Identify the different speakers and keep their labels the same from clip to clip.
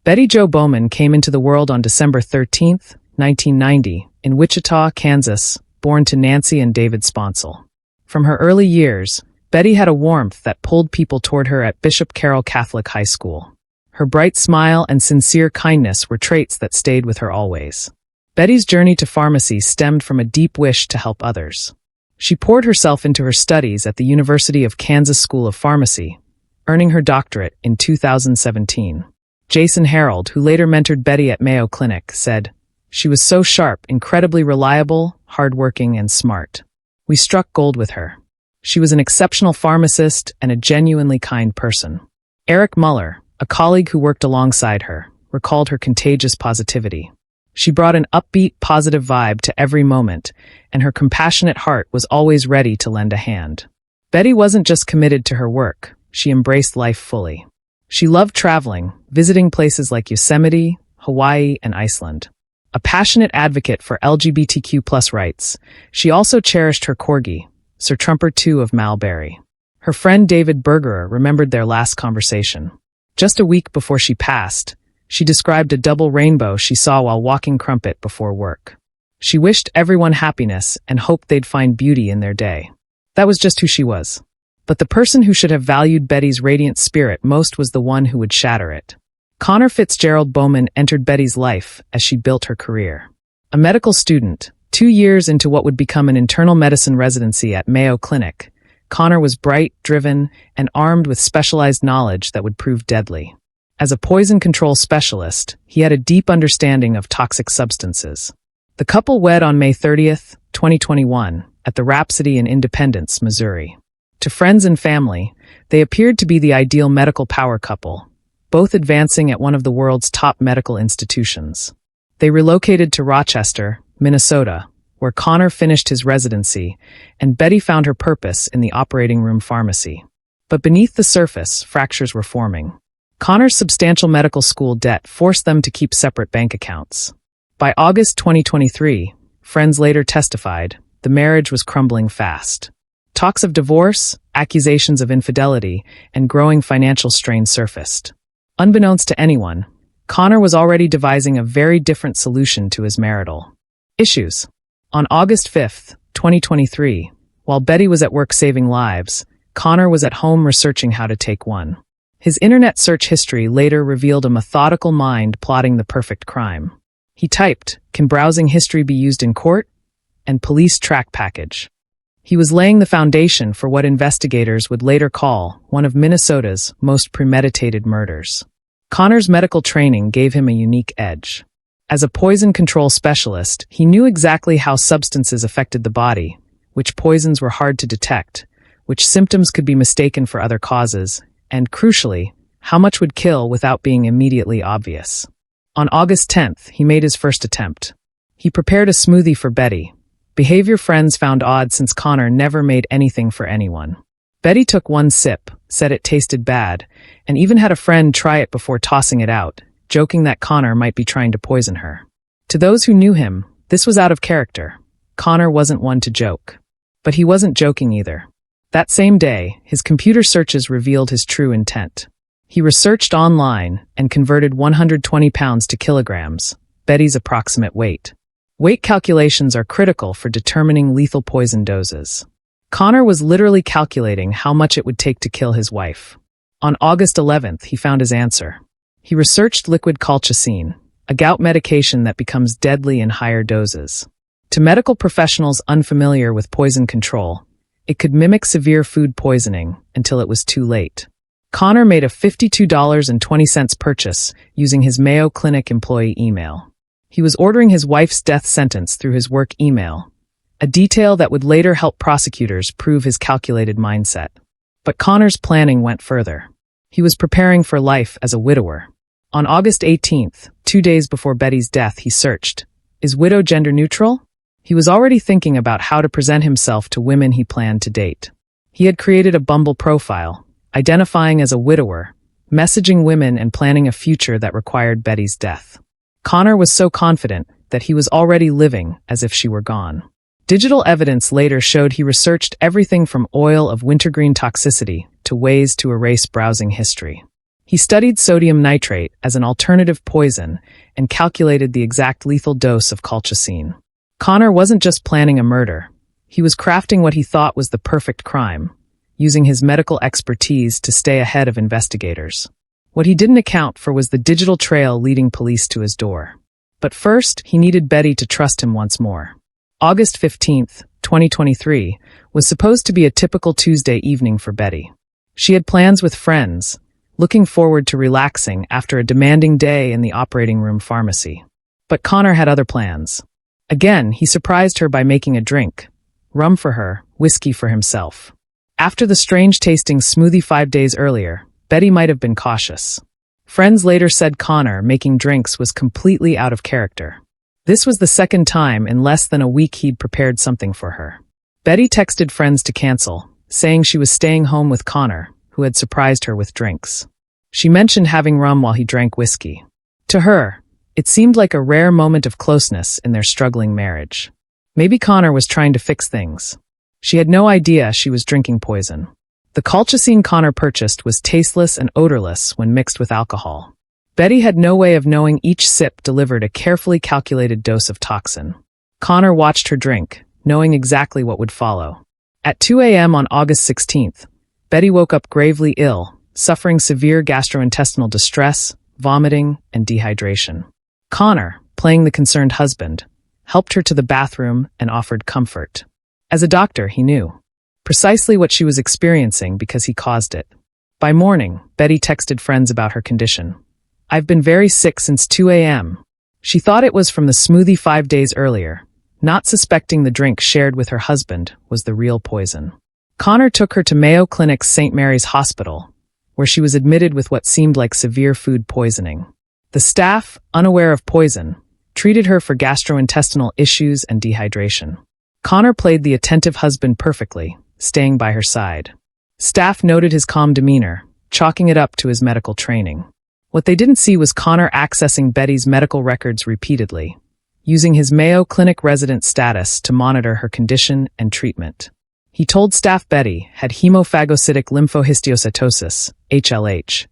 Speaker 1: Betty Jo Bowman came into the world on December 13, 1990, in Wichita, Kansas, born to Nancy and David Sponsel. From her early years, Betty had a warmth that pulled people toward her at Bishop Carroll Catholic High School. Her bright smile and sincere kindness were traits that stayed with her always. Betty's journey to pharmacy stemmed from a deep wish to help others. She poured herself into her studies at the University of Kansas School of Pharmacy, earning her doctorate in 2017. Jason Harold, who later mentored Betty at Mayo Clinic, said, "She was so sharp, incredibly reliable, hardworking, and smart. We struck gold with her. She was an exceptional pharmacist and a genuinely kind person." Eric Muller, a colleague who worked alongside her, recalled her contagious positivity. She brought an upbeat, positive vibe to every moment, and her compassionate heart was always ready to lend a hand. Betty wasn't just committed to her work, she embraced life fully. She loved traveling, visiting places like Yosemite, Hawaii, and Iceland. A passionate advocate for LGBTQ+ rights, she also cherished her corgi, Sir Trumper II of Malberry. Her friend David Bergerer remembered their last conversation. Just a week before she passed, she described a double rainbow she saw while walking Crumpet before work. She wished everyone happiness and hoped they'd find beauty in their day. That was just who she was. But the person who should have valued Betty's radiant spirit most was the one who would shatter it. Connor Fitzgerald Bowman entered Betty's life as she built her career. A medical student, 2 years into what would become an internal medicine residency at Mayo Clinic, Connor was bright, driven, and armed with specialized knowledge that would prove deadly. As a poison control specialist, he had a deep understanding of toxic substances. The couple wed on May 30, 2021, at the Rhapsody in Independence, Missouri. To friends and family, they appeared to be the ideal medical power couple, both advancing at one of the world's top medical institutions. They relocated to Rochester, Minnesota, where Connor finished his residency, and Betty found her purpose in the operating room pharmacy. But beneath the surface, fractures were forming. Connor's substantial medical school debt forced them to keep separate bank accounts. By August 2023, friends later testified, the marriage was crumbling fast. Talks of divorce, accusations of infidelity, and growing financial strain surfaced. Unbeknownst to anyone, Connor was already devising a very different solution to his marital issues. On August 5, 2023, while Betty was at work saving lives, Connor was at home researching how to take one. His internet search history later revealed a methodical mind plotting the perfect crime. He typed, "Can browsing history be used in court?" and "police track package." He was laying the foundation for what investigators would later call one of Minnesota's most premeditated murders. Connor's medical training gave him a unique edge. As a poison control specialist, he knew exactly how substances affected the body, which poisons were hard to detect, which symptoms could be mistaken for other causes, and, crucially, how much would kill without being immediately obvious. On August 10th, he made his first attempt. He prepared a smoothie for Betty. Behavior friends found odd since Connor never made anything for anyone. Betty took one sip, said it tasted bad, and even had a friend try it before tossing it out, joking that Connor might be trying to poison her. To those who knew him, this was out of character. Connor wasn't one to joke. But he wasn't joking either. That same day, his computer searches revealed his true intent. He researched online and converted 120 pounds to kilograms, Betty's approximate weight. Weight calculations are critical for determining lethal poison doses. Connor was literally calculating how much it would take to kill his wife. On August 11th, he found his answer. He researched liquid colchicine, a gout medication that becomes deadly in higher doses. To medical professionals unfamiliar with poison control, it could mimic severe food poisoning until it was too late. Connor made a $52.20 purchase using his Mayo Clinic employee email. He was ordering his wife's death sentence through his work email, a detail that would later help prosecutors prove his calculated mindset. But Connor's planning went further. He was preparing for life as a widower. On August 18th, 2 days before Betty's death, he searched, "Is widow gender neutral?" He was already thinking about how to present himself to women he planned to date. He had created a Bumble profile, identifying as a widower, messaging women and planning a future that required Betty's death. Connor was so confident that he was already living as if she were gone. Digital evidence later showed he researched everything from oil of wintergreen toxicity to ways to erase browsing history. He studied sodium nitrate as an alternative poison and calculated the exact lethal dose of colchicine. Connor wasn't just planning a murder. He was crafting what he thought was the perfect crime, using his medical expertise to stay ahead of investigators. What he didn't account for was the digital trail leading police to his door. But first, he needed Betty to trust him once more. August 15th, 2023, was supposed to be a typical Tuesday evening for Betty. She had plans with friends, looking forward to relaxing after a demanding day in the operating room pharmacy. But Connor had other plans. Again, he surprised her by making a drink. Rum for her, whiskey for himself. After the strange-tasting smoothie 5 days earlier, Betty might have been cautious. Friends later said Connor making drinks was completely out of character. This was the second time in less than a week he'd prepared something for her. Betty texted friends to cancel, saying she was staying home with Connor, who had surprised her with drinks. She mentioned having rum while he drank whiskey. To her, it seemed like a rare moment of closeness in their struggling marriage. Maybe Connor was trying to fix things. She had no idea she was drinking poison. The colchicine Connor purchased was tasteless and odorless when mixed with alcohol. Betty had no way of knowing each sip delivered a carefully calculated dose of toxin. Connor watched her drink, knowing exactly what would follow. At 2 a.m. on August 16th, Betty woke up gravely ill, suffering severe gastrointestinal distress, vomiting, and dehydration. Connor, playing the concerned husband, helped her to the bathroom and offered comfort. As a doctor, he knew precisely what she was experiencing because he caused it. By morning, Betty texted friends about her condition. "I've been very sick since 2 a.m. She thought it was from the smoothie 5 days earlier, not suspecting the drink shared with her husband was the real poison. Connor took her to Mayo Clinic's St. Mary's Hospital, where she was admitted with what seemed like severe food poisoning. The staff, unaware of poison, treated her for gastrointestinal issues and dehydration. Connor played the attentive husband perfectly, staying by her side. Staff noted his calm demeanor, chalking it up to his medical training. What they didn't see was Connor accessing Betty's medical records repeatedly, using his Mayo Clinic resident status to monitor her condition and treatment. He told staff Betty had hemophagocytic lymphohistiocytosis, HLH,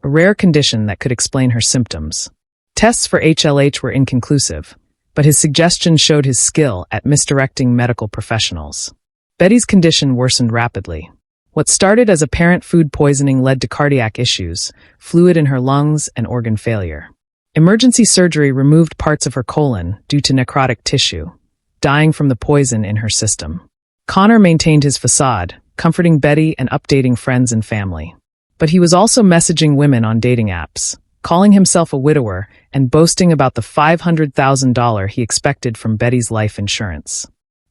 Speaker 1: a rare condition that could explain her symptoms. Tests for HLH were inconclusive, but his suggestions showed his skill at misdirecting medical professionals. Betty's condition worsened rapidly. What started as apparent food poisoning led to cardiac issues, fluid in her lungs, and organ failure. Emergency surgery removed parts of her colon due to necrotic tissue, dying from the poison in her system. Connor maintained his facade, comforting Betty and updating friends and family. But he was also messaging women on dating apps, calling himself a widower and boasting about the $500,000 he expected from Betty's life insurance.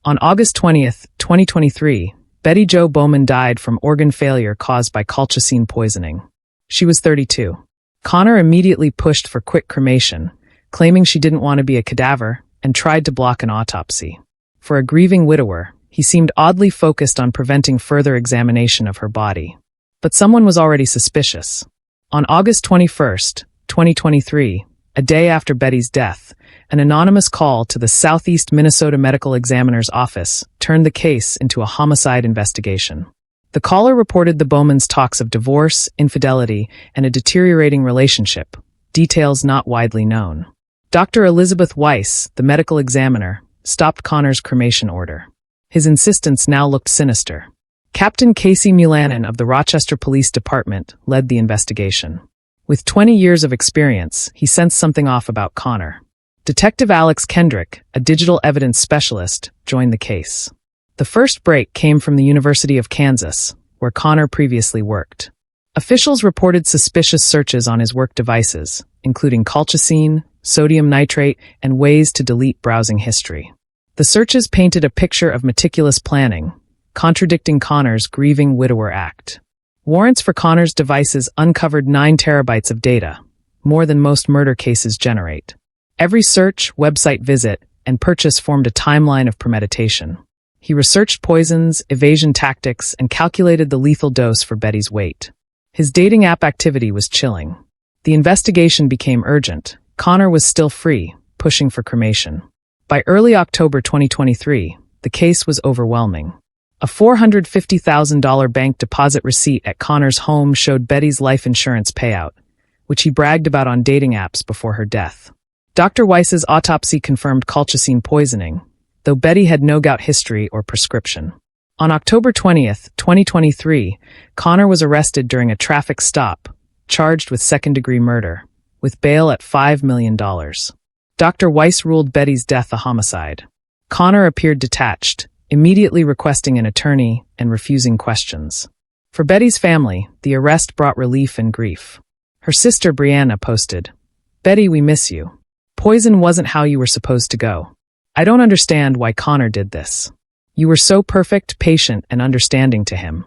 Speaker 1: On August 20th, 2023, Betty Jo Bowman died from organ failure caused by colchicine poisoning. She was 32. Connor immediately pushed for quick cremation, claiming she didn't want to be a cadaver, and tried to block an autopsy. For a grieving widower, he seemed oddly focused on preventing further examination of her body. But someone was already suspicious. On August 21st, 2023, a day after Betty's death, an anonymous call to the Southeast Minnesota Medical Examiner's office turned the case into a homicide investigation. The caller reported the Bowmans' talks of divorce, infidelity, and a deteriorating relationship, details not widely known. Dr. Elizabeth Weiss, the medical examiner, stopped Connor's cremation order. His insistence now looked sinister. Captain Casey Mulanen of the Rochester Police Department led the investigation. With 20 years of experience, he sensed something off about Connor. Detective Alex Kendrick, a digital evidence specialist, joined the case. The first break came from the University of Kansas, where Connor previously worked. Officials reported suspicious searches on his work devices, including colchicine, sodium nitrate, and ways to delete browsing history. The searches painted a picture of meticulous planning, contradicting Connor's grieving widower act. Warrants for Connor's devices uncovered 9 terabytes of data, more than most murder cases generate. Every search, website visit, and purchase formed a timeline of premeditation. He researched poisons, evasion tactics, and calculated the lethal dose for Betty's weight. His dating app activity was chilling. The investigation became urgent. Connor was still free, pushing for cremation. By early October 2023, the case was overwhelming. A $450,000 bank deposit receipt at Connor's home showed Betty's life insurance payout, which he bragged about on dating apps before her death. Dr. Weiss's autopsy confirmed colchicine poisoning, though Betty had no gout history or prescription. On October 20th, 2023, Connor was arrested during a traffic stop, charged with second-degree murder, with bail at $5 million. Dr. Weiss ruled Betty's death a homicide. Connor appeared detached, immediately requesting an attorney and refusing questions. For Betty's family, the arrest brought relief and grief. Her sister Brianna posted, "Betty, we miss you. Poison wasn't how you were supposed to go. I don't understand why Connor did this. You were so perfect, patient, and understanding to him."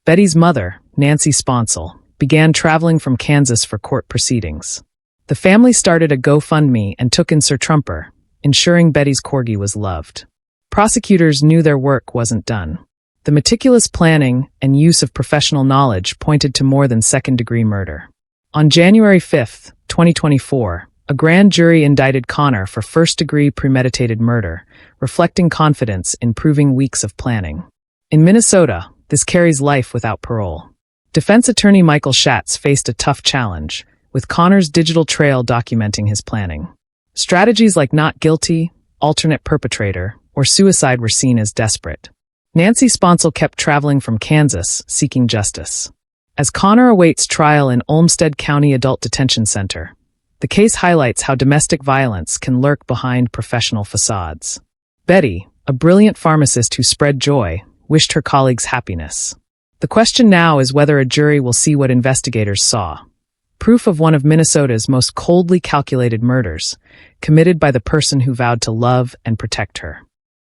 Speaker 1: Betty's mother, Nancy Sponsel, began traveling from Kansas for court proceedings. The family started a GoFundMe and took in Sir Trumper, ensuring Betty's corgi was loved. Prosecutors knew their work wasn't done. The meticulous planning and use of professional knowledge pointed to more than second-degree murder. On January 5, 2024, a grand jury indicted Connor for first-degree premeditated murder, reflecting confidence in proving weeks of planning. In Minnesota, this carries life without parole. Defense attorney Michael Schatz faced a tough challenge, with Connor's digital trail documenting his planning. Strategies like not guilty, alternate perpetrator, or suicide were seen as desperate. Nancy Sponsel kept traveling from Kansas, seeking justice. As Connor awaits trial in Olmsted County Adult Detention Center, the case highlights how domestic violence can lurk behind professional facades. Betty, a brilliant pharmacist who spread joy, wished her colleagues happiness. The question now is whether a jury will see what investigators saw. Proof of one of Minnesota's most coldly calculated murders, committed by the person who vowed to love and protect her.